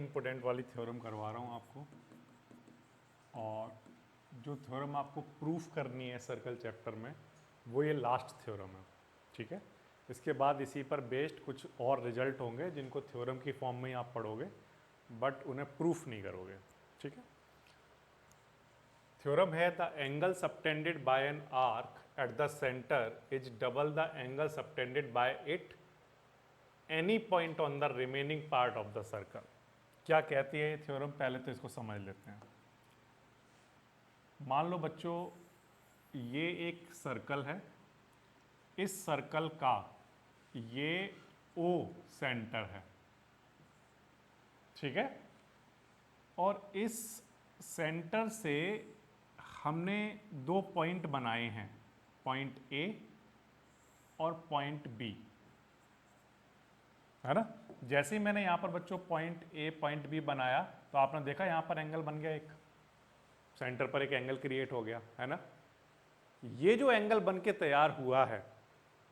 Important वाली theorem करवा रहा हूँ आपको, और जो थ्योरम आपको प्रूफ करनी है सर्कल चैप्टर में वो ये लास्ट थ्योरम है, ठीक है। इसके बाद इसी पर बेस्ड कुछ और रिजल्ट होंगे जिनको थ्योरम की फॉर्म में ही आप पढ़ोगे बट उन्हें प्रूफ नहीं करोगे, ठीक है। थ्योरम है the angle subtended bye an arc at the centre is double the angle subtended bye it any point on the remaining part of the circle. क्या कहती है ये थ्योरम, पहले तो इसको समझ लेते हैं। मान लो बच्चों ये एक सर्कल है, इस सर्कल का ये ओ सेंटर है, ठीक है, और इस सेंटर से हमने दो पॉइंट बनाए हैं, पॉइंट ए और पॉइंट बी, है ना। जैसे ही मैंने यहां पर बच्चों पॉइंट ए पॉइंट बी बनाया तो आपने देखा यहां पर एंगल बन गया, एक सेंटर पर एक एंगल क्रिएट हो गया, है ना। ये जो एंगल बन के तैयार हुआ है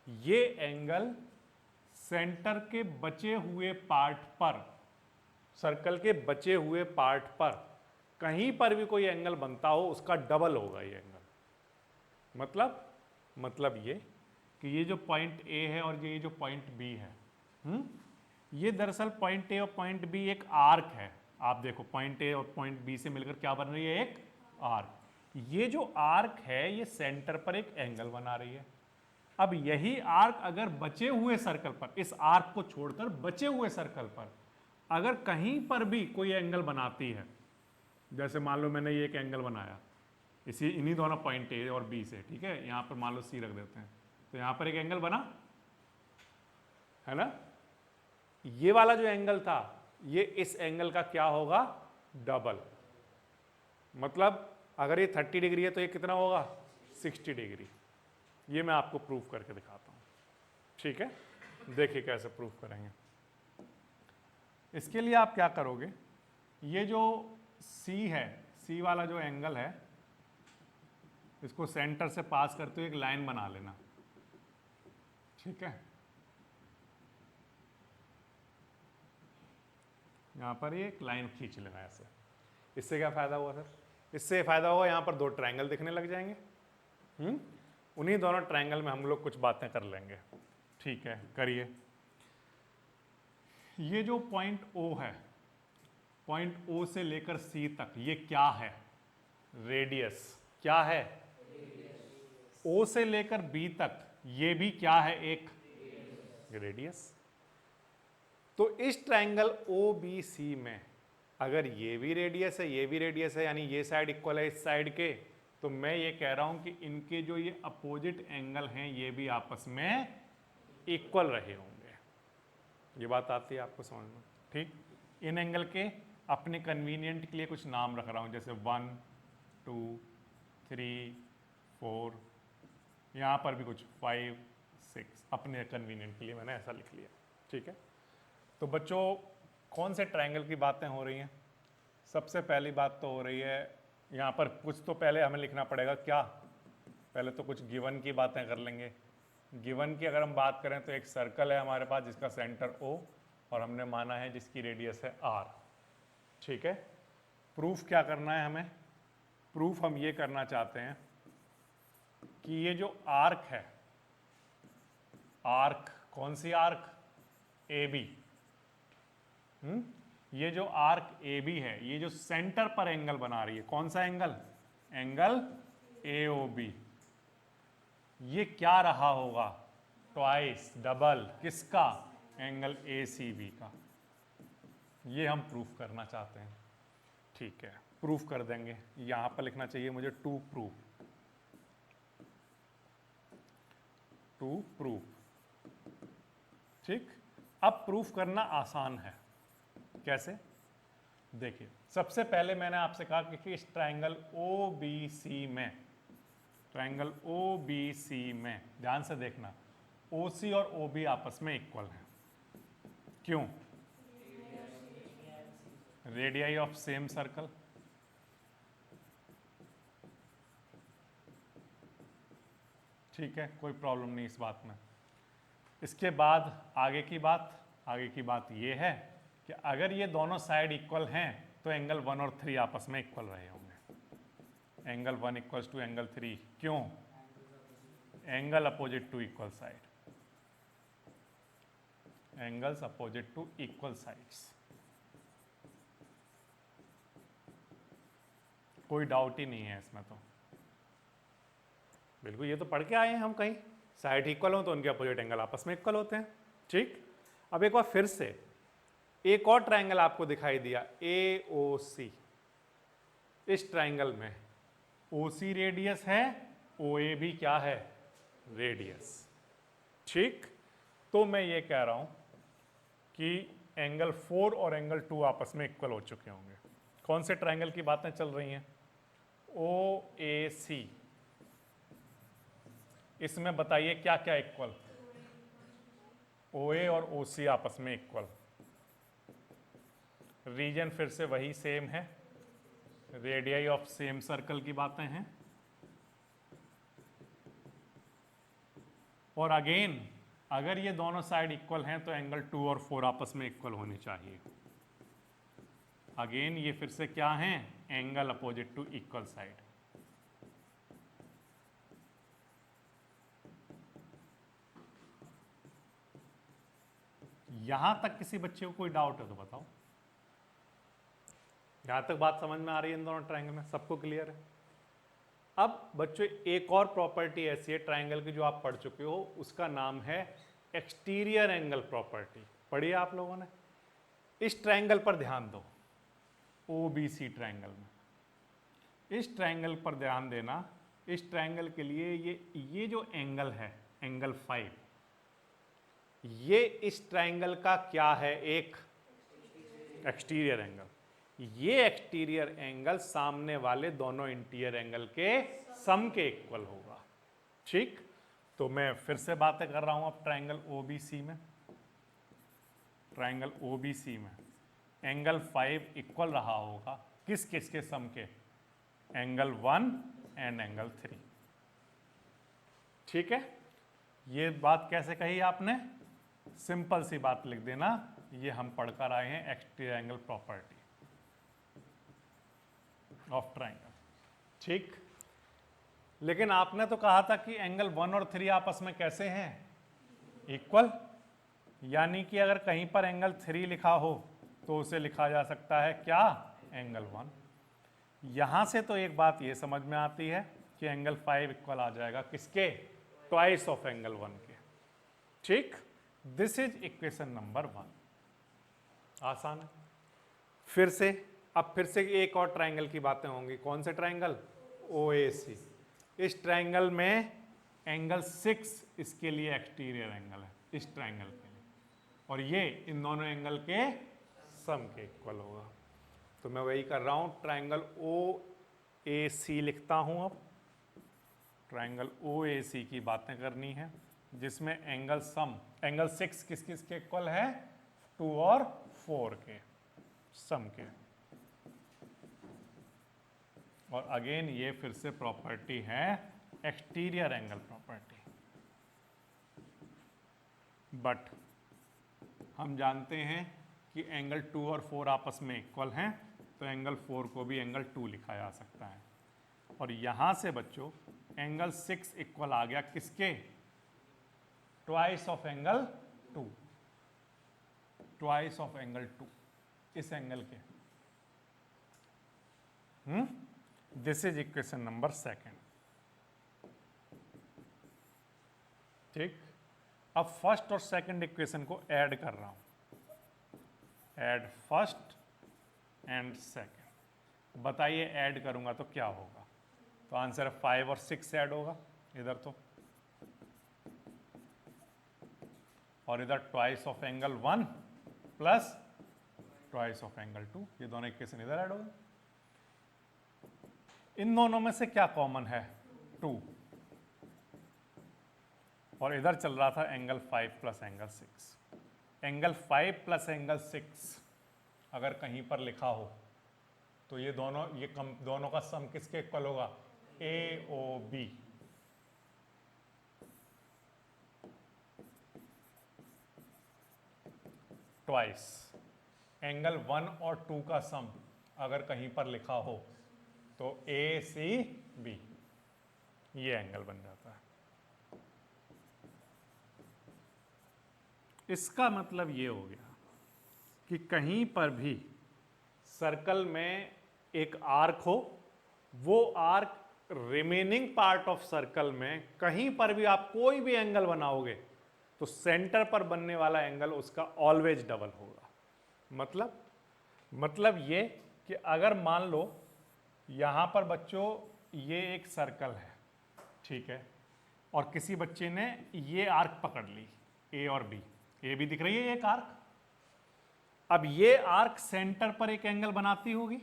ये एंगल सेंटर के बचे हुए पार्ट पर, सर्कल के बचे हुए पार्ट पर कहीं पर भी कोई एंगल बनता हो उसका डबल होगा ये एंगल। मतलब ये कि ये जो पॉइंट ए है और ये जो पॉइंट बी है, ये दरअसल पॉइंट ए और पॉइंट बी एक आर्क है। आप देखो पॉइंट ए और पॉइंट बी से मिलकर क्या बन रही है, एक आर्क। ये जो आर्क है ये सेंटर पर एक एंगल बना रही है। अब यही आर्क अगर बचे हुए सर्कल पर, इस आर्क को छोड़कर बचे हुए सर्कल पर अगर कहीं पर भी कोई एंगल बनाती है, जैसे मान लो मैंने ये एक एंगल बनाया इसी इन्हीं दोनों पॉइंट ए और बी से, ठीक है, यहां पर मान लो सी रख देते हैं, तो यहां पर एक एंगल बना, है ना। ये वाला जो एंगल था ये इस एंगल का क्या होगा, डबल। मतलब अगर ये 30 डिग्री है तो ये कितना होगा, 60 डिग्री। ये मैं आपको प्रूफ करके दिखाता हूं, ठीक है। देखिए कैसे प्रूफ करेंगे। इसके लिए आप क्या करोगे, ये जो सी है, सी वाला जो एंगल है इसको सेंटर से पास करते हुए एक लाइन बना लेना, ठीक है। यहां पर ये एक लाइन खींच लेना ऐसे। इससे क्या फायदा हुआ सर, इससे फायदा होगा यहां पर दो ट्रायंगल दिखने लग जाएंगे। उन्हीं दोनों ट्रायंगल में हम लोग कुछ बातें कर लेंगे, ठीक है, करिए। ये जो पॉइंट ओ है, पॉइंट ओ से लेकर सी तक ये क्या है, रेडियस। क्या है, ओ से लेकर बी तक ये भी क्या है, एक रेडियस। तो इस ट्रायंगल ओ बी सी में अगर ये भी रेडियस है ये भी रेडियस है, यानी ये साइड इक्वल है इस साइड के, तो मैं ये कह रहा हूं कि इनके जो ये अपोजिट एंगल हैं ये भी आपस में इक्वल रहे होंगे। ये बात आती है आपको समझ में, ठीक। इन एंगल के अपने कन्वीनियंट के लिए कुछ नाम रख रहा हूं, जैसे 1 2 3 4, यहां पर भी कुछ 5 6, अपने कन्वीनियंट के लिए मैंने ऐसा लिख लिया, ठीक है। तो बच्चों कौन से ट्रायंगल की बातें हो रही हैं, सबसे पहली बात तो हो रही है यहाँ पर कुछ तो पहले हमें लिखना पड़ेगा, क्या, पहले तो कुछ गिवन की बातें कर लेंगे। गिवन की अगर हम बात करें तो एक सर्कल है हमारे पास जिसका सेंटर O और हमने माना है जिसकी रेडियस है R, ठीक है। प्रूफ क्या करना है हमें, प्रूफ हम ये करना चाहते हैं कि ये जो आर्क है, आर्क कौन सी आर्क, AB, ये जो आर्क AB है ये जो सेंटर पर एंगल बना रही है, कौन सा एंगल, एंगल AOB, ये क्या रहा होगा, ट्वाइस, डबल, किसका, एंगल ACB का। ये हम प्रूफ करना चाहते हैं, ठीक है, प्रूफ कर देंगे। यहां पर लिखना चाहिए मुझे टू प्रूफ, टू प्रूफ, ठीक। अब प्रूफ करना आसान है, कैसे, देखिए सबसे पहले मैंने आपसे कहा कि इस ट्रायंगल OBC में, ट्रायंगल OBC में ध्यान से देखना OC और OB आपस में इक्वल हैं, क्यों, रेडियाई ऑफ सेम सर्कल, ठीक है, कोई प्रॉब्लम नहीं इस बात में। इसके बाद आगे की बात ये है कि अगर ये दोनों साइड इक्वल हैं तो एंगल 1 और 3 आपस में इक्वल रहे होंगे। एंगल 1 इक्वल्स टू एंगल 3, क्यों? Angle opposite to equal side, angles opposite to equal sides. कोई डाउट ही नहीं है इसमें तो, बिल्कुल ये तो पढ़ के आए हैं हम कहीं, साइड इक्वल हो तो उनके अपोजिट एंगल आपस में इक्वल होते हैं। ठीक, अब एक बार फिर से एक और ट्रायंगल आपको दिखाई दिया AOC। इस ट्रायंगल में OC रेडियस है, OA भी क्या है? रेडियस। ठीक, तो मैं ये कह रहा हूं कि एंगल 4 और एंगल 2 आपस में इक्वल हो चुके होंगे। कौन से ट्रायंगल की बातें चल रही हैं? OAC। इसमें बताइए क्या क्या इक्वल? OA और OC आपस में इक्वल। रीजन फिर से वही सेम है, रेडियाई ऑफ सेम सर्कल की बातें हैं। और अगेन अगर ये दोनों साइड इक्वल हैं तो एंगल 2 और 4 आपस में इक्वल होने चाहिए। अगेन ये फिर से क्या हैं? Angle opposite to equal side. यहां तक किसी बच्चे को कोई डाउट है तो बताओ। यहां तक बात समझ में आ रही है इन दोनों ट्रायंगल में? सबको क्लियर है? अब बच्चों एक और प्रॉपर्टी ऐसी है ट्रायंगल की जो आप पढ़ चुके हो, उसका नाम है एक्सटीरियर एंगल प्रॉपर्टी। पढ़िए आप लोगों ने। इस ट्रायंगल पर ध्यान दो, OBC ट्रायंगल में। इस ट्रायंगल पर ध्यान देना। इस ट्रायंगल के लिए ये जो एंगल है, एंगल 5, ये इस ट्रायंगल का क्या है? एक एक्सटीरियर एंगल। ये एक्सटीरियर एंगल सामने वाले दोनों इंटीरियर एंगल के सम के इक्वल होगा। ठीक, तो मैं फिर से बातें कर रहा हूं अब ट्रायंगल OBC में। ट्रायंगल OBC में एंगल 5 इक्वल रहा होगा किस किस के सम के? Angle 1 and angle 3। ठीक है, ये बात कैसे कही आपने? सिंपल सी बात लिख देना, ये हम पढ़कर आए हैं exterior angle property of triangle. ठीक, लेकिन आपने तो कहा था कि एंगल 1 और 3 आपस में कैसे हैं? इक्वल। यानी कि अगर कहीं पर एंगल 3 लिखा हो तो उसे लिखा जा सकता है क्या? एंगल 1। यहां से तो एक बात ये समझ में आती है कि एंगल 5 इक्वल आ जाएगा किसके? ट्वाइस ऑफ एंगल 1 के। ठीक, दिस इज इक्वेशन नंबर 1। आसान है। फिर से अब फिर से एक और ट्रायंगल की बातें होंगी। कौन से ट्रायंगल? OAC। इस ट्रायंगल में एंगल 6 इसके लिए एक्सटीरियर एंगल है, इस ट्रायंगल के लिए, और ये इन दोनों एंगल के सम के इक्वल होगा। तो मैं वही कर रहा हूं, ट्रायंगल OAC लिखता हूं। अब ट्रायंगल OAC की बातें करनी है जिसमें एंगल सम, एंगल 6 किस किस के इक्वल है? 2 और 4 के सम के। और अगेन ये फिर से प्रॉपर्टी है एक्सटीरियर एंगल प्रॉपर्टी। बट हम जानते हैं कि एंगल 2 और 4 आपस में इक्वल हैं, तो एंगल 4 को भी एंगल 2 लिखा जा सकता है। और यहां से बच्चों एंगल 6 इक्वल आ गया किसके? Twice of angle 2। Twice of angle 2 इस एंगल के। This is equation number 2। ठीक, अब फर्स्ट और सेकंड इक्वेशन को ऐड कर रहा हूं। Add first and second. बताइए ऐड करूंगा तो क्या होगा? तो आंसर 5 और 6 ऐड होगा इधर तो, और इधर twice of angle 1 plus twice of angle 2, ये दोनों इक्वेशन इधर ऐड होगा। इन दोनों में से क्या कॉमन है? 2। और इधर चल रहा था angle 5 plus angle 6। Angle 5 plus angle 6 अगर कहीं पर लिखा हो तो ये दोनों, ये दोनों का सम किसके इक्वल होगा? AOB। ट्वाइस एंगल 1 और 2 का सम अगर कहीं पर लिखा हो तो ACB ये एंगल बन जाता है। इसका मतलब ये हो गया कि कहीं पर भी सर्कल में एक आर्क हो, वो arc remaining part of circle में कहीं पर भी आप कोई भी एंगल बनाओगे तो सेंटर पर बनने वाला एंगल उसका ऑलवेज डबल होगा। मतलब ये कि अगर मान लो यहां पर बच्चों ये एक सर्कल है, ठीक है, और किसी बच्चे ने ये आर्क पकड़ ली, ए और बी, ए भी दिख रही है एक आर्क। अब ये आर्क सेंटर पर एक एंगल बनाती होगी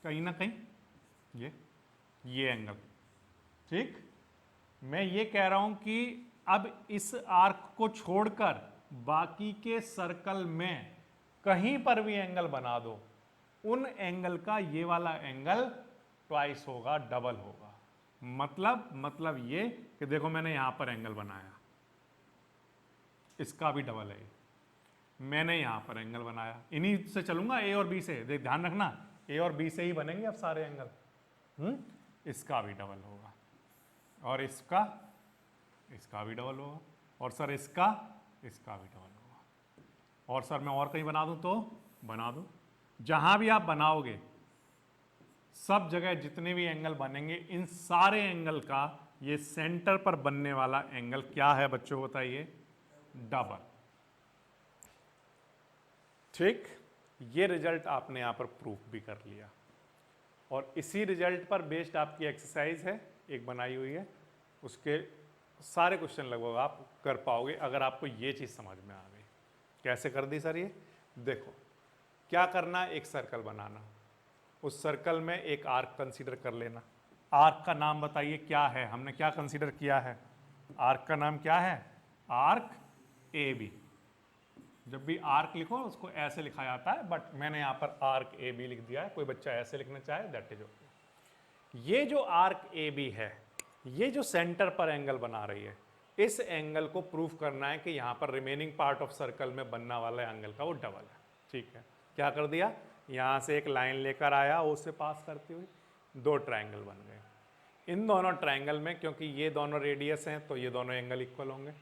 कहीं ना कहीं, ये एंगल, ठीक। मैं ये कह रहा हूं कि अब इस आर्क को छोड़कर बाकी के सर्कल में कहीं पर भी एंगल बना दो, उन एंगल का ये वाला एंगल ट्वाइस होगा, डबल होगा। मतलब ये कि देखो मैंने यहां पर एंगल बनाया, इसका भी डबल है। मैंने यहां पर एंगल बनाया, इन्हीं से चलूंगा, ए और बी से, देख ध्यान रखना, ए और बी से ही बनेंगे अब सारे एंगल। इसका भी डबल होगा और इसका भी डबल होगा, और सर इसका भी डबल होगा, और सर मैं और कहीं बना दूं तो बना दूं। जहां भी आप बनाओगे सब जगह जितने भी एंगल बनेंगे, इन सारे एंगल का ये सेंटर पर बनने वाला एंगल क्या है बच्चों बताइए, डबल। ठीक, ये रिजल्ट आपने यहां पर प्रूफ भी कर लिया, और इसी रिजल्ट पर बेस्ड आपकी एक्सरसाइज है एक बनाई हुई है, उसके सारे क्वेश्चन लगभग आप कर पाओगे अगर आपको ये चीज समझ में आ गई। कैसे कर दी सर ये, देखो क्या करना, एक सर्कल बनाना, उस सर्कल में एक आर्क कंसीडर कर लेना। आर्क का नाम बताइए क्या है, हमने क्या कंसीडर किया है, आर्क का नाम क्या है, आर्क ए बी। जब भी आर्क लिखो उसको ऐसे लिखा जाता है, बट मैंने यहां पर आर्क ए बी लिख दिया है, कोई बच्चा ऐसे लिखना चाहे दैट इज ओके। ये जो आर्क ए बी है, ये जो सेंटर पर एंगल बना रही है, इस एंगल को प्रूफ करना है कि यहां पर रिमेनिंग पार्ट ऑफ सर्कल में बनने वाला एंगल का वो डबल है। ठीक है, क्या कर दिया, यहां से एक लाइन लेकर आया, उससे पास करती हुई दो ट्रायंगल बन गए। इन दोनों ट्रायंगल में क्योंकि ये दोनों रेडियस हैं तो ये दोनों एंगल इक्वल होंगे,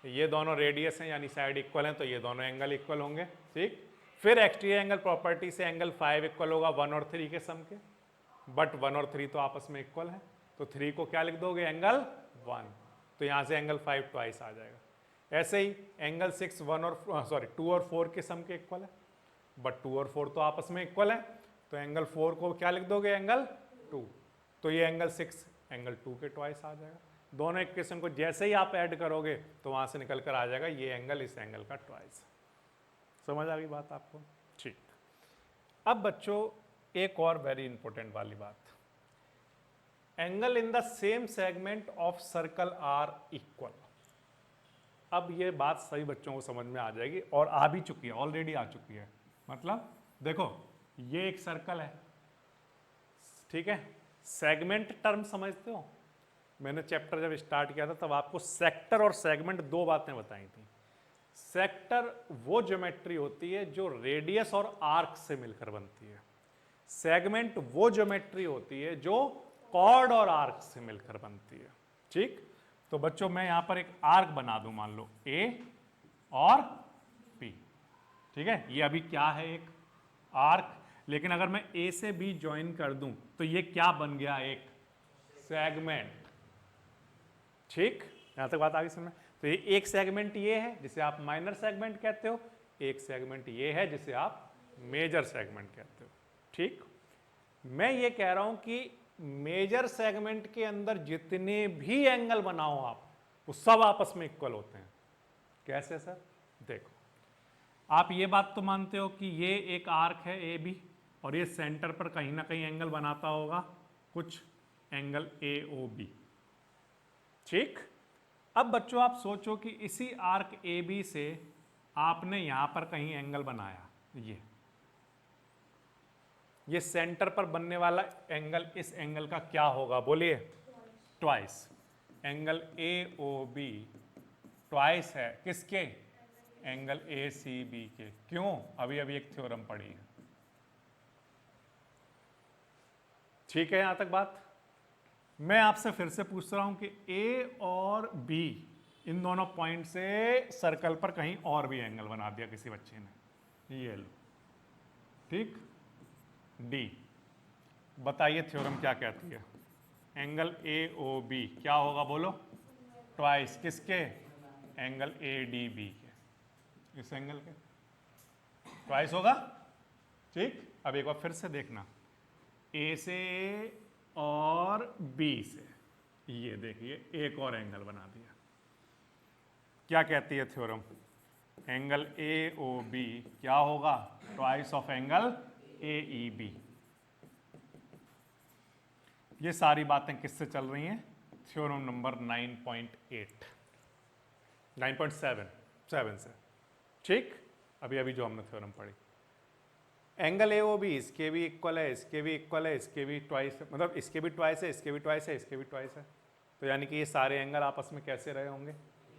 ये दोनों रेडियस हैं यानी साइड इक्वल हैं तो ये दोनों एंगल इक्वल होंगे। ठीक, फिर एक्सटीरियर एंगल प्रॉपर्टी से एंगल 5 इक्वल होगा 1 और 3 के सम के, बट 1 और 3 तो आपस में इक्वल है, तो 3 को क्या लिख दोगे, एंगल 1, तो यहां से एंगल 5 ट्वाइस आ जाएगा। ऐसे ही एंगल 6 2 और 4 के सम के इक्वल है, बट 2 और 4 तो आपस में इक्वल है, तो एंगल 4 को क्या लिख दोगे, एंगल 2, तो ये एंगल 6 एंगल 2 के ट्वाइस आ जाएगा। दोनों इक्वेशन को जैसे ही आप ऐड करोगे तो वहां से निकल कर आ जाएगा ये एंगल इस एंगल का ट्वाइस। समझ आ गई बात आपको, ठीक। अब बच्चों एक और वेरी इंपॉर्टेंट वाली बात, angle in the same segment of circle are equal. अब ये बात सभी बच्चों को समझ में आ जाएगी और आ भी चुकी है, ऑलरेडी आ चुकी है। मतलब देखो ये एक सर्कल है, ठीक है, सेगमेंट टर्म समझते हो, मैंने चैप्टर जब स्टार्ट किया था तब आपको सेक्टर और सेगमेंट दो बातें बताई थी। सेक्टर वो ज्योमेट्री होती है जो रेडियस और आर्क से मिलकर बनती है, सेगमेंट वो ज्योमेट्री होती है जो कॉर्ड और आर्क से मिलकर बनती है। ठीक, तो बच्चों मैं यहां पर एक आर्क बना दूं, मान लो ए और पी, ठीक है, ये अभी क्या है, एक आर्क, लेकिन अगर मैं ए से बी ज्वाइन कर दूं तो ये क्या बन गया, एक सेगमेंट। ठीक, यहां तक बात आ गई समझ में। तो ये एक सेगमेंट ये है जिसे आप माइनर सेगमेंट कहते हो, एक सेगमेंट ये है जिसे आप मेजर सेगमेंट कहते हो। ठीक, मैं ये कह रहा हूं कि मेजर सेगमेंट के अंदर जितने भी एंगल बनाओ आप, वो सब आपस में इक्वल होते हैं। कैसे सर, देखो आप ये बात तो मानते हो कि ये एक आर्क है ए बी और ये सेंटर पर कहीं ना कहीं एंगल बनाता होगा, कुछ एंगल ए ओ बी। ठीक, अब बच्चों आप सोचो कि इसी आर्क ए बी से आपने यहां पर कहीं एंगल बनाया, ये सेंटर पर बनने वाला एंगल इस एंगल का क्या होगा, बोलिए, twice. Angle a o b twice है किसके, एंगल ए सी बी के। क्यों? अभी अभी एक थ्योरम पढ़ी है। ठीक है, यहां तक बात। मैं आपसे फिर से पूछ रहा हूं कि ए और बी इन दोनों पॉइंट से सर्कल पर कहीं और भी एंगल बना दिया किसी बच्चे ने, ये लो, ठीक। डी, बताइए थ्योरम क्या कहती है? एंगल ए ओ बी क्या होगा बोलो? ट्वाइस किसके? एंगल ए डी बी के, इस एंगल के ट्वाइस होगा, ठीक। अब एक बार फिर से देखना, ए से और बी से, ये देखिए एक और एंगल बना दिया। क्या कहती है theorem? Angle a o b क्या होगा? Twice of angle a e b. ये सारी बातें किससे चल रही हैं? थ्योरम नंबर 9.8 9.7 से, ठीक। अभी अभी जो हमने थ्योरम पढ़ी, एंगल ए ओ बी इसके भी इक्वल है, इसके भी इक्वल है, इसके भी ट्वाइस, मतलब इसके भी ट्वाइस है, इसके भी ट्वाइस है, इसके भी ट्वाइस है। तो यानी कि ये सारे एंगल आपस में कैसे रहे होंगे?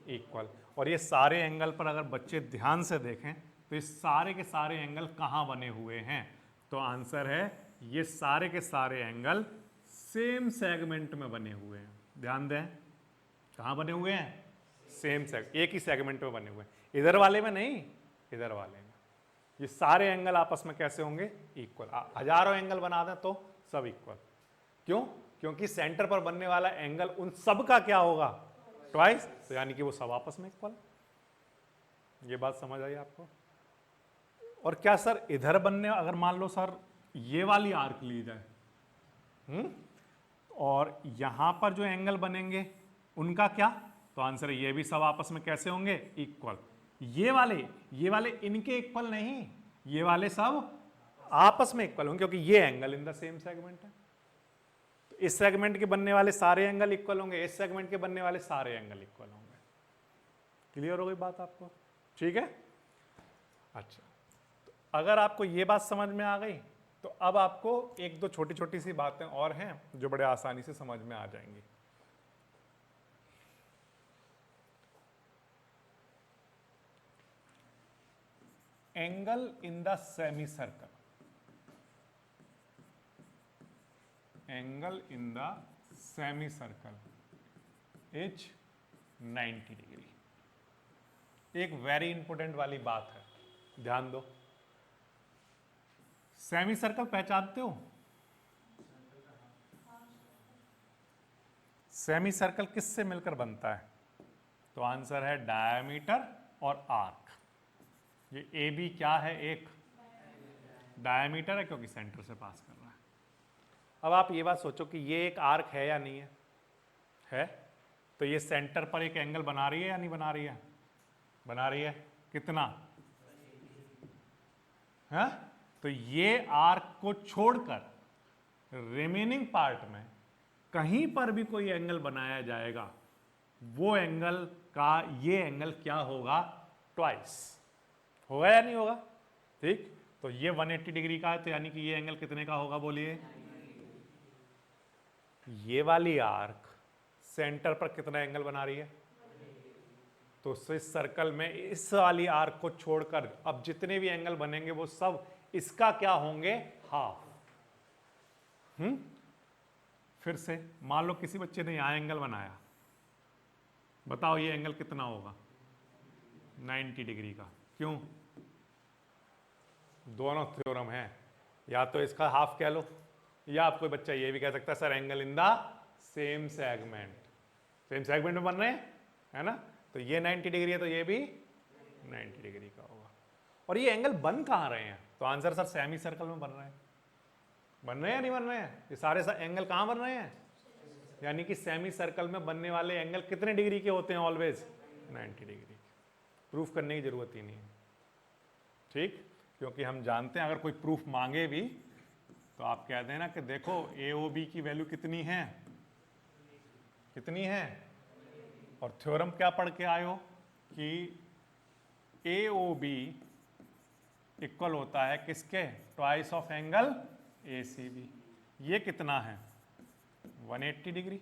इक्वल। और ये सारे एंगल पर अगर बच्चे ध्यान से देखें तो ये सारे के सारे एंगल कहाँ बने हुए हैं? तो आंसर है ये सारे के सारे एंगल सेम सेगमेंट में बने हुए हैं। ध्यान दें, कहाँ बने हुए हैं? सेम सेग, एक ही सेगमेंट में बने हुए हैं, इधर वाले में नहीं, इधर वाले में। ये सारे एंगल आपस में कैसे होंगे? इक्वल। हजारों एंगल बना दें तो सब इक्वल। क्यों? क्योंकि सेंटर पर बनने वाला एंगल उन सब का क्या होगा? ट्वाइस। तो यानी कि वो सब आपस में इक्वल। ये बात समझ आई आपको? और क्या सर इधर बनने, अगर मान लो सर ये वाली आर्क ली जाए, और यहां पर जो एंगल बनेंगे उनका क्या? तो आंसर है ये भी सब आपस में कैसे होंगे? इक्वल। ये वाले इनके इक्वल नहीं, ये वाले सब आपस में इक्वल होंगे, क्योंकि ये angle in the same segment है। तो इस सेगमेंट के बनने वाले सारे एंगल इक्वल होंगे, इस सेगमेंट के बनने वाले सारे एंगल इक्वल होंगे। क्लियर हो गई बात आपको? ठीक है। अच्छा, तो अगर आपको ये बात समझ में आ गई तो अब आपको एक दो छोटी छोटी सी बातें और हैं जो बड़े आसानी से समझ में आ जाएंगी। Angle in the semi circle, angle in the semi circle is 90 degree. एक वेरी इंपॉर्टेंट वाली बात है, ध्यान दो। सेमी सर्कल पहचानते हो? सेमी सर्कल किससे मिलकर बनता है? तो आंसर है डायमीटर और आर्क। ये ए बी क्या है? एक डायमीटर है, क्योंकि सेंटर से पास कर रहा है। अब आप ये बात सोचो कि ये एक आर्क है या नहीं है? है। तो ये सेंटर पर एक एंगल बना रही है या नहीं बना रही है? बना रही है। कितना? है? तो ये आर्क को छोड़कर रिमेनिंग पार्ट में कहीं पर भी कोई एंगल बनाया जाएगा, वो एंगल का ये एंगल क्या होगा? ट्वाइस होगा या नहीं होगा? ठीक। तो ये 180 डिग्री का है, तो यानी कि ये एंगल कितने का होगा बोलिए? ये वाली आर्क सेंटर पर कितना एंगल बना रही है? तो इस सर्कल में इस वाली आर्क को छोड़कर अब जितने भी एंगल बनेंगे वो सब इसका क्या होंगे? हाफ। फिर से मान लो किसी बच्चे ने यहां एंगल बनाया, बताओ ये एंगल कितना होगा? 90 डिग्री का। क्यों? दोनों थ्योरम है, या तो इसका हाफ कह लो, या आप कोई बच्चा ये भी कह सकता है sir angle in the same segment, same segment में बन रहे हैं, है ना? तो ये 90 डिग्री है तो ये भी 90 डिग्री का होगा। और ये एंगल बन कहाँ रहे हैं? तो आंसर सर सेमी सर्कल में बन रहे हैं। बन रहे हैं नहीं बन रहे हैं? ये सारे एंगल कहाँ बन रहे हैं? यानी कि सेमी सर्कल में बनने वाले एंगल कितने डिग्री के होते हैं? Always 90 degree. प्रूफ करने की जरूरत ही नहीं है, ठीक। क्योंकि हम जानते हैं अगर कोई प्रूफ मांगे भी तो आप कह देना कि देखो ए ओ बी की वैल्यू कितनी है, कितनी है, और थ्योरम क्या पढ़ के आए हो कि ए ओ बी इक्वल होता है किसके? Twice of angle a c b. ये कितना है? 180 डिग्री।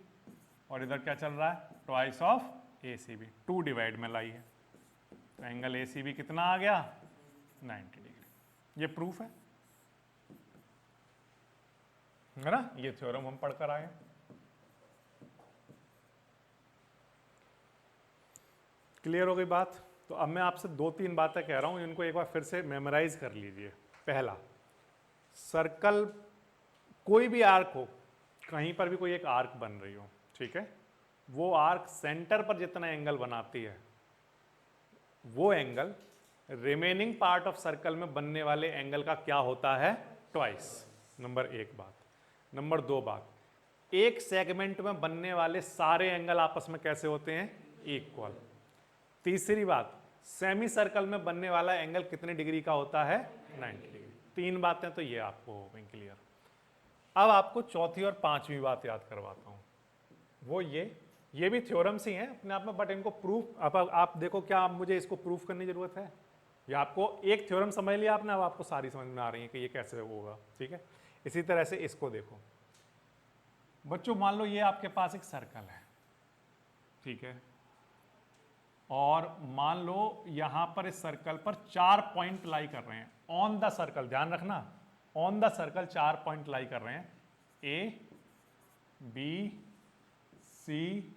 और इधर क्या चल रहा है? Twice of a c b. 2 divide में लाई है, तो एंगल ए सी भी कितना आ गया 90 डिग्री। ये प्रूफ है ना, ये थ्योरम हम पढ़कर आए। क्लियर हो गई बात। तो अब मैं आपसे 2-3 बातें कह रहा हूं, इनको एक बार फिर से मेमोराइज कर लीजिए। पहला, सर्कल कोई भी आर्क हो, कहीं पर भी कोई एक आर्क बन रही हो, ठीक है, वो आर्क सेंटर पर जितना एंगल बनाती है वो angle remaining part of circle में बनने वाले एंगल का क्या होता है, ट्वाइस। नंबर 1 बात। नंबर 2 बात, एक सेगमेंट में बनने वाले सारे एंगल आपस में कैसे होते हैं, इक्वल। तीसरी बात, सेमी सर्कल में बनने वाला एंगल कितने डिग्री का होता है, 90 डिग्री। 3 बातें तो ये आपको हो गई क्लियर। अब आपको चौथी और 5वीं बात याद करवाता हूं, वो ये भी थ्योरम्स ही हैं अपने आप में, बट इनको प्रूफ आप देखो, क्या आप मुझे इसको प्रूफ करने की जरूरत है, या आपको एक थ्योरम समझ लिया आपने, अब आपको सारी समझ में आ रही है कि ये कैसे होगा, ठीक है। इसी तरह से इसको देखो बच्चों, मान लो ये आपके पास एक सर्कल है, ठीक है, और मान लो यहां पर इस सर्कल पर 4 पॉइंट लाई कर रहे हैं ऑन द सर्कल, ध्यान रखना ऑन द सर्कल 4 पॉइंट लाई कर रहे हैं, ए बी सी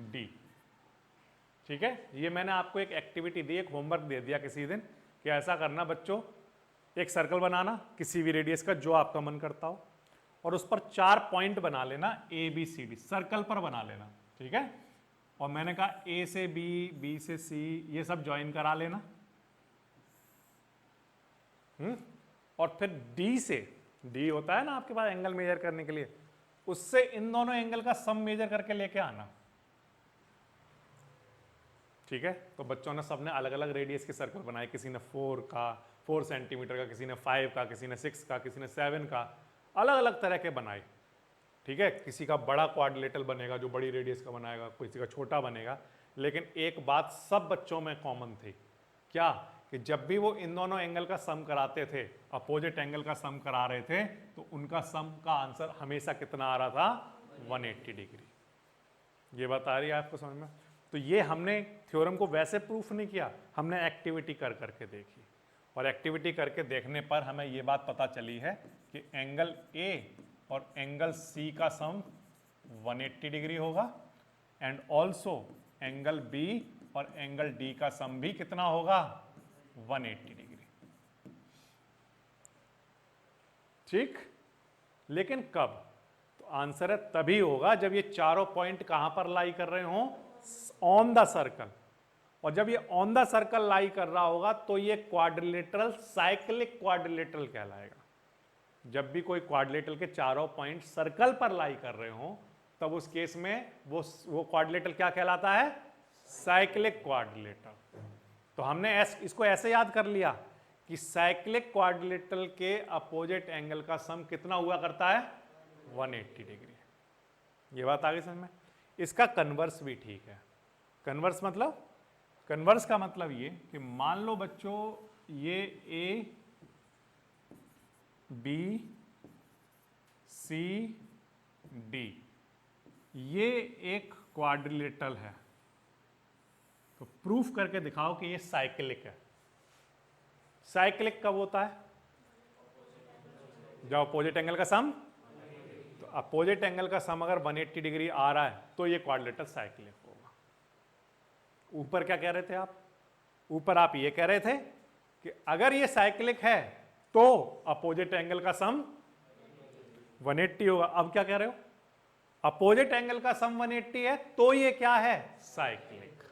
डी, ठीक है। ये मैंने आपको एक एक्टिविटी दी, एक होमवर्क दे दिया किसी दिन कि ऐसा करना बच्चों, एक सर्कल बनाना किसी भी रेडियस का जो आपका मन करता हो, और उस पर 4 पॉइंट बना लेना, a b c d circle पर बना लेना, ठीक है। और मैंने कहा ए से बी, बी से सी, ये सब ज्वाइन करा लेना, और फिर डी से, डी होता है ना आपके पास एंगल मेजर करने के लिए, उससे इन दोनों एंगल का सम मेजर करके लेके आना, ठीक है। तो बच्चों ने सबने अलग अलग रेडियस के सर्कल बनाए, किसी ने 4 सेंटीमीटर का, किसी ने 5 का, किसी ने 6 का, किसी ने 7 का, अलग अलग तरह के बनाए, ठीक है। किसी का बड़ा क्वाड्रिलेटरल बनेगा जो बड़ी रेडियस का बनाएगा, किसी का छोटा बनेगा, लेकिन एक बात सब बच्चों में कॉमन थी, क्या, कि जब भी वो इन दोनों एंगल का सम कराते थे, अपोजिट एंगल का सम करा रहे थे, तो उनका सम का आंसर हमेशा कितना आ रहा था, 180 डिग्री। ये बात आ रही है आपको समझ में। तो ये हमने थ्योरम को वैसे प्रूफ नहीं किया, हमने एक्टिविटी कर करके देखी, और एक्टिविटी करके देखने पर हमें ये बात पता चली है कि एंगल ए और एंगल सी का सम 180 डिग्री होगा, एंड ऑल्सो एंगल बी और एंगल डी का सम भी कितना होगा, 180 डिग्री, ठीक। लेकिन कब, तो आंसर है तभी होगा जब ये चारों पॉइंट कहां पर लाई कर रहे हो, ऑन द सर्कल, और जब ये ऑन द सर्कल लाई कर रहा होगा तो ये क्वाड्रिलेटरल, साइक्लिक क्वाड्रिलेटरल कहलाएगा। जब भी कोई क्वाड्रिलेटरल के चारों पॉइंट सर्कल पर लाई कर रहे हो, तब उस केस में वो क्वाड्रिलेटरल क्या कहलाता है, साइक्लिक क्वाड्रिलेटरल। तो हमने इसको ऐसे याद कर लिया कि साइक्लिक क्वाड्रिलेटरल के अपोजिट एंगल का सम कितना हुआ करता है, 180 डिग्री। ये बात आ गई समझ में। इसका कन्वर्स भी ठीक है। कन्वर्स मतलब, कन्वर्स का मतलब ये कि मान लो बच्चों ये ए बी सी डी ये एक क्वाड्रिलेटरल है, तो प्रूफ करके दिखाओ कि ये साइक्लिक है। साइक्लिक कब होता है, जब अपोजिट एंगल का सम, तो अपोजिट एंगल का सम अगर 180 डिग्री आ रहा है तो ये क्वाड्रिलेटरल साइक्लिक होगा। ऊपर क्या कह रहे थे आप, ऊपर आप ये कह रहे थे कि अगर ये साइक्लिक है तो अपोजिट एंगल का सम 180 होगा। अब क्या कह रहे हो, अपोजिट एंगल का सम 180 है तो ये क्या है, साइक्लिक।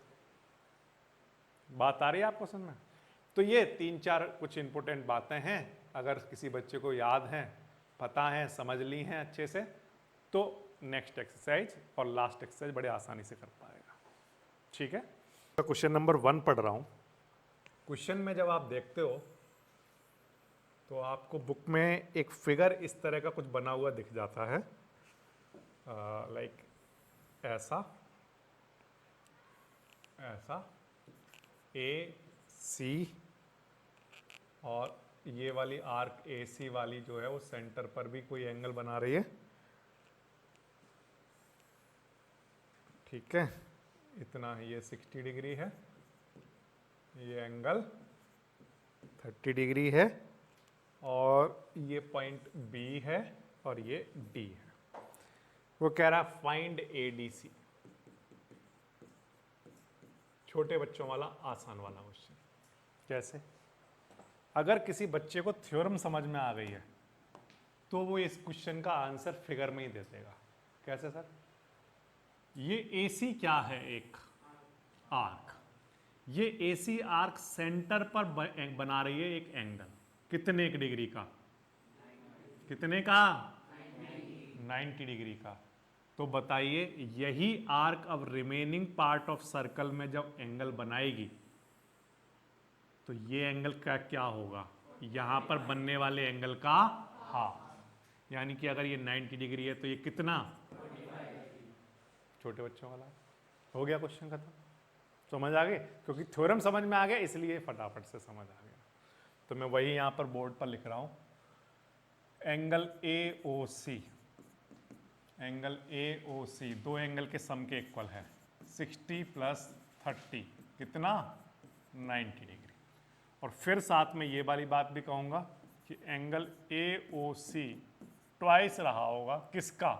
बात आ रही है आपको समझ में। तो ये 3-4 कुछ इंपॉर्टेंट बातें हैं, अगर किसी बच्चे को याद हैं, पता है, समझ ली हैं अच्छे से, तो नेक्स्ट एक्सरसाइज और लास्ट एक्सरसाइज बड़े आसानी से कर पाएगा, ठीक है। तो क्वेश्चन नंबर 1 पढ़ रहा हूं। क्वेश्चन में जब आप देखते हो तो आपको बुक में एक फिगर इस तरह का कुछ बना हुआ दिख जाता है, लाइक ऐसा ऐसा, ए सी, और ये वाली आर्क ए सी वाली जो है वो सेंटर पर भी कोई एंगल बना रही है, ठीक है। इतना ही, ये 60 डिग्री है, ये एंगल 30 डिग्री है और ये पॉइंट B है और ये D है। वो कह रहा है फाइंड ADC, छोटे बच्चों वाला आसान वाला क्वेश्चन। कैसे? अगर किसी बच्चे को थ्योरम समझ में आ गई है तो वो इस क्वेश्चन का आंसर फिगर में ही दे देगा। कैसे सर? ये AC क्या है? एक आर्क। ये AC आर्क सेंटर पर बना रही है एक एंगल। कितने एक डिग्री का? कितने का? 90 डिग्री का। तो बताइए यही आर्क अब रिमेनिंग पार्ट ऑफ सर्कल में जब एंगल बनाएगी तो ये एंगल का क्या होगा? यहां पर बनने वाले एंगल का हाफ। यानी कि अगर ये 90 डिग्री है तो ये कितना? 45। छोटे बच्चों वाला हो गया क्वेश्चन खत्म। समझ आ गए? क्योंकि थ्योरम समझ में आ गया इसलिए फटाफट से समझ आ गया। तो मैं वही यहां पर बोर्ड पर लिख रहा हूं, एंगल AOC, एंगल AOC दो एंगल के सम के इक्वल है। 60 + 30 कितना? 90 डिग्री। और फिर साथ में ये वाली बात भी कहूंगा कि एंगल AOC ट्वाइस रहा होगा किसका?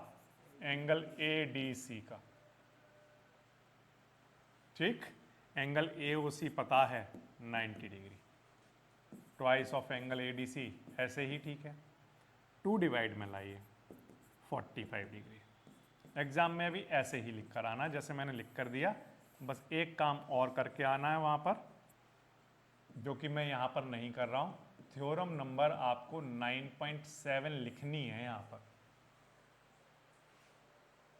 एंगल ADC का। ठीक? एंगल AOC पता है 90 degree, twice of angle ADC, ऐसे ही ठीक है। 2 डिवाइड में लाइए 45 डिग्री। एग्जाम में भी ऐसे ही लिख कर आना जैसे मैंने लिख कर दिया। बस एक काम और करके आना है वहां पर, जो कि मैं यहां पर नहीं कर रहा हूं। थ्योरम नंबर आपको 9.7 लिखनी है यहां पर।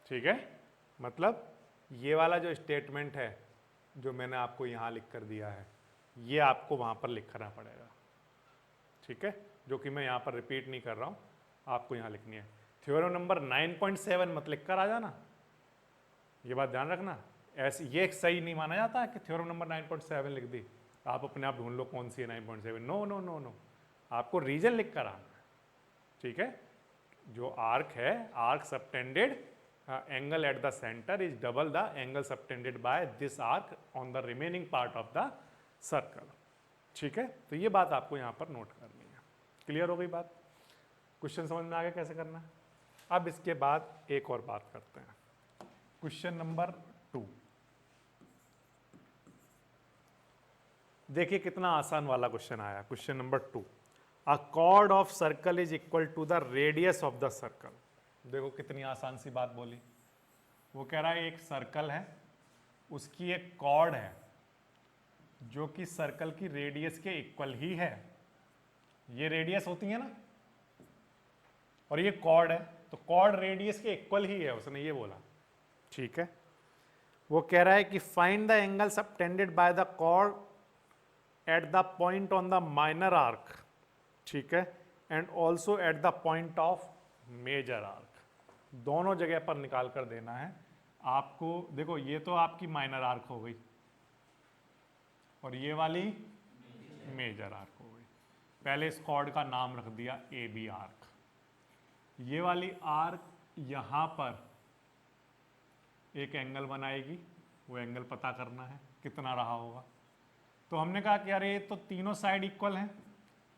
ठीक है? मतलब ये वाला जो स्टेटमेंट है जो मैंने आपको यहां लिख कर दिया है, ये आपको वहां पर लिखना पड़ेगा। ठीक है? जो कि मैं यहां पर रिपीट नहीं कर रहा हूं, आपको यहां लिखनी है। थ्योरम नंबर 9.7 मत लिख कर आ जाना, ये बात ध्यान रखना। ऐसे ये सही नहीं माना जाता है कि थ्योरम नंबर 9.7 लिख दी, आप अपने आप ढूंढ लो कौन सी है 9.7। नो नो नो नो, आपको रीजन लिख कर आना है। ठीक है? जो आर्क है, arc subtended angle at the centre is double the angle subtended by this arc on the remaining part of the circle. ठीक है? तो ये बात आपको यहां पर नोट करनी है। क्लियर हो गई बात? क्वेश्चन समझ में आ गया कैसे करना है? अब इसके बाद एक और बात करते हैं, क्वेश्चन नंबर 2। देखिए कितना आसान वाला क्वेश्चन आया। Question number 2, a chord of circle is equal to the radius of the circle. देखो कितनी आसान सी बात बोली। वो कह रहा है एक सर्कल है, उसकी एक कॉर्ड है जो कि सर्कल की रेडियस के इक्वल ही है। ये रेडियस होती है ना, और ये कॉर्ड है, तो कॉर्ड रेडियस के इक्वल ही है, उसने ये बोला। ठीक है? वो कह रहा है कि find the angle subtended by the chord at the point on the minor arc. ठीक है? And also at the point of major arc. दोनों जगह पर निकाल कर देना है आपको। देखो ये तो आपकी माइनर आर्क हो गई और ये वाली मेजर आर्क हो गई। पहले इस कॉर्ड का नाम रख दिया AB आर्क। ये वाली आर्क यहां पर एक एंगल बनाएगी, वो एंगल पता करना है कितना रहा होगा। तो हमने कहा कि अरे ये तो तीनों साइड इक्वल हैं,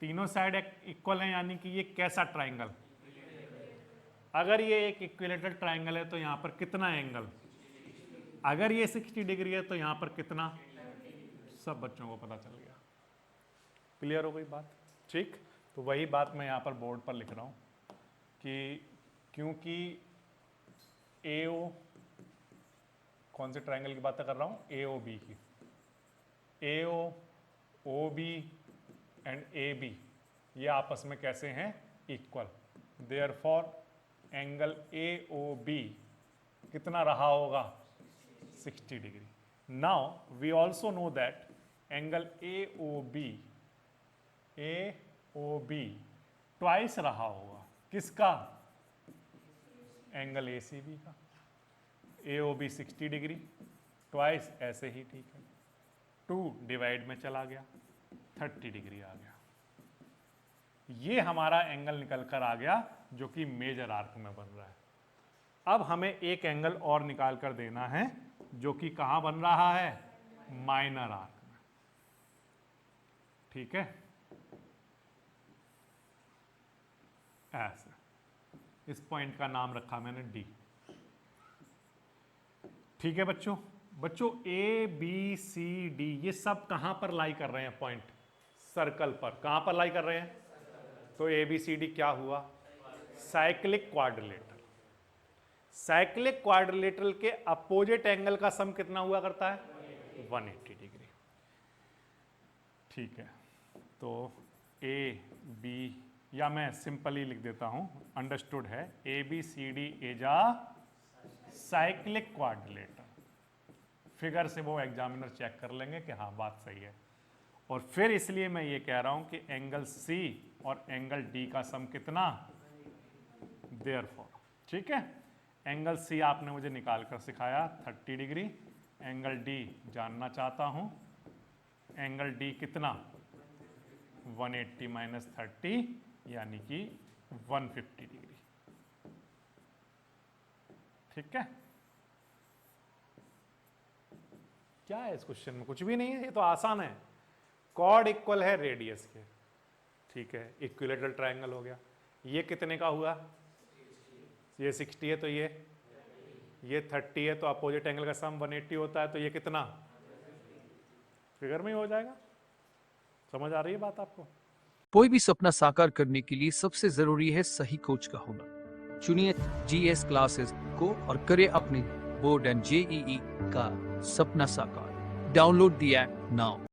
तीनों साइड इक्वल हैं, यानी कि ये कैसा ट्राइंगल? अगर ये एक इक्विलेटरल ट्राइंगल है तो यहां पर कितना एंगल? अगर ये 60 डिग्री है तो यहां पर कितना? सब बच्चों को पता चल गया। क्लियर हो गई बात? ठीक? तो वही बात मैं यहां पर बोर्ड पर लिख रहा हूं कि क्योंकि AO, कौन से ट्राइंगल की बात कर रहा हूं? AOB की। AO, OB एंड AB ये आपस में कैसे हैं? इक्वल। देयरफॉर एंगल AOB कितना रहा होगा? 60 degree. Now we also know that angle AOB twice रहा होगा किसका? एंगल ACB का। AOB 60 डिग्री ट्वाइस, ऐसे ही ठीक है। 2 डिवाइड में चला गया, 30 डिग्री आ गया। ये हमारा एंगल निकल कर आ गया जो कि मेजर आर्क में बन रहा है। अब हमें एक एंगल और निकाल कर देना है जो कि कहां बन रहा है? माइनर आर्क में। ठीक है, ऐसे इस पॉइंट का नाम रखा मैंने डी। ठीक है बच्चों, बच्चों ए बी सी डी ये सब कहां पर लाई कर रहे हैं पॉइंट? सर्कल पर। कहां पर लाई कर रहे हैं? तो ए बी सी डी क्या हुआ? Cyclic quadrilateral. साइक्लिक क्वाड्रिलेटरल के अपोजिट एंगल का सम कितना हुआ करता है? 180 डिग्री। ठीक है, तो ए बी, या मैं सिंपली लिख देता हूं, अंडरस्टूड है, a b c d is a cyclic quadrilateral. Figure से वो एग्जामिनर चेक कर लेंगे कि हाँ बात सही है। और फिर इसलिए मैं ये कह रहा हूं कि एंगल सी और एंगल डी का सम कितना? देयरफॉर, ठीक है, एंगल सी आपने मुझे निकाल कर सिखाया 30 डिग्री, एंगल डी जानना चाहता हूं, एंगल डी कितना? 180 माइनस 30 यानी कि 150 डिग्री। ठीक है, क्या है इस क्वेश्चन में? कुछ भी नहीं है, ये तो आसान है। कॉर्ड इक्वल है रेडियस के, ठीक है, इक्विलेटरल ट्रायंगल हो गया। ये कितने का हुआ? ये 60 है, तो ये 30 है, तो अपोजिट एंगल का सम 180 होता है, तो ये कितना? फिगर में ही हो जाएगा। समझ आ रही है बात आपको? कोई भी सपना साकार करने के लिए सबसे जरूरी है सही कोच का होना। चुनिए जीएस क्लासेस को और करें अपने बोर्ड एंड जेईई का सपना साकार। Download the app now.